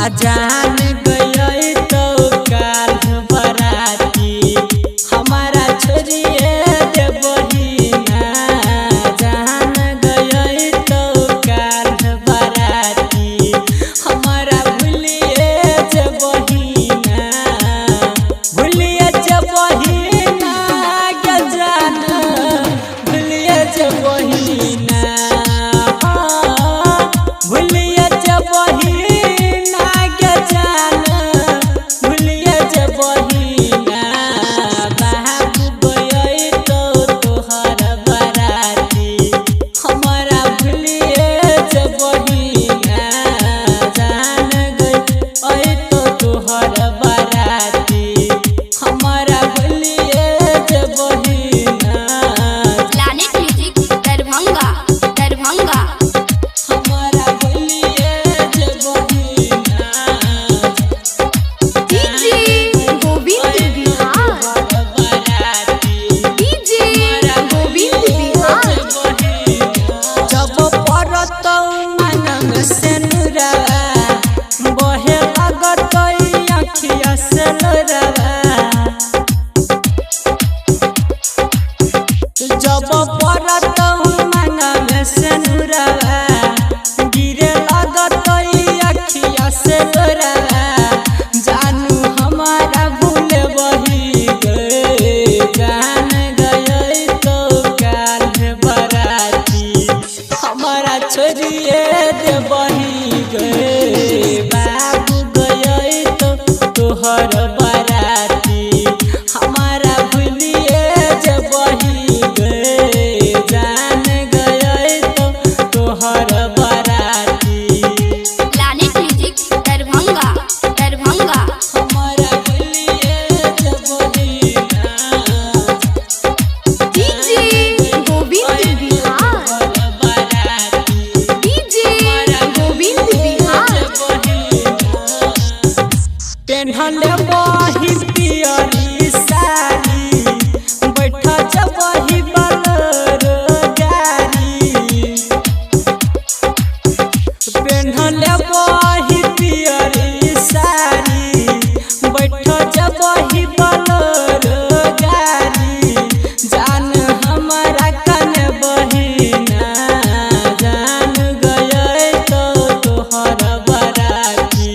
जान गई तो काल बराती हमारा छोड़िए दे बहिना। जान गई तो काल बराती हमारा भूलिए जे बहिना। भूलिए जे बहिना के जान भूलिए जे बहिना। भूलिए जे बहिना के जान भूलिए जे बहिना। बाबू गई तो तोहर बराती हमारा भूलिए जे बहिना। जान गई तो तोहर बराती हमारा भूलिए जे बहिना। Planet music Darbhanga Darbhanga. हमारा भूलिए जे बहिना। DJ Govind Bihar DJ Govind Bihar. जब परत मनम से नुरवा बहे लगत अखिया से लोरवा। जब परत मनम से नुरवा गिरे लगत अखिया से लोरवा। जानू हमारा भूल बही गए। जान गई तो काल बराती हमारा छोड़िए दे बही गए। बाबू गई तो तोहर बराती हमारा भूलिए जे बही गए। जान गई तो तोहर बराती प्लैनेट म्यूजिक दरभंगा दरभंगा। हमारा भूलिए जे बहिना। DJ Govind Bihar DJ Govind Bihar. पेन्हले बही पियरी साड़ी बैठ जबही बलरो गाड़ी। पेन्हले बही पियरी साड़ी बैठ जबही बलरो गाड़ी। जान हमारा कन बहिना। जान गई तो तोहर बराती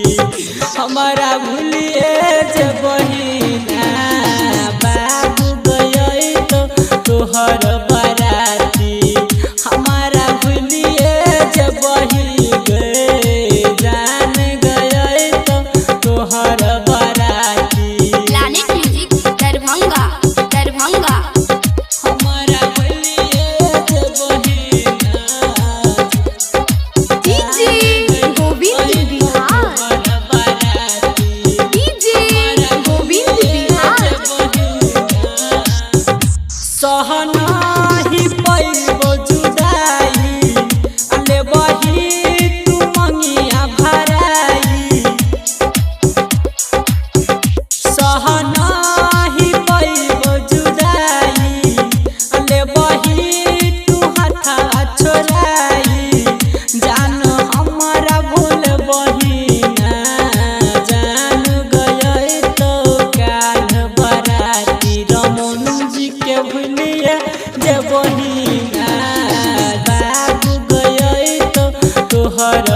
हमारा भूलिए जे बहिना। बाबू गई तो तोहर बराती हमारा भूलिए जे बही गए। जान गई तो तोहर बराती प्लैनेट म्यूजिक दरभंगा दरभंगा। हमारा भूलिए जे बहिना। DJ Govind Bihar DJ Govind Bihar. सहनाही पैबो जुदाई लेबही तू मंगिया भराई। सहनाही पैबो जुदाई लेबही तू हथा छोड़ाई। जान हमारा भूल बहिना। जान गई तो काल बराती रमन जी के भूलिए जे बहिना। बाबू गई तो तोहर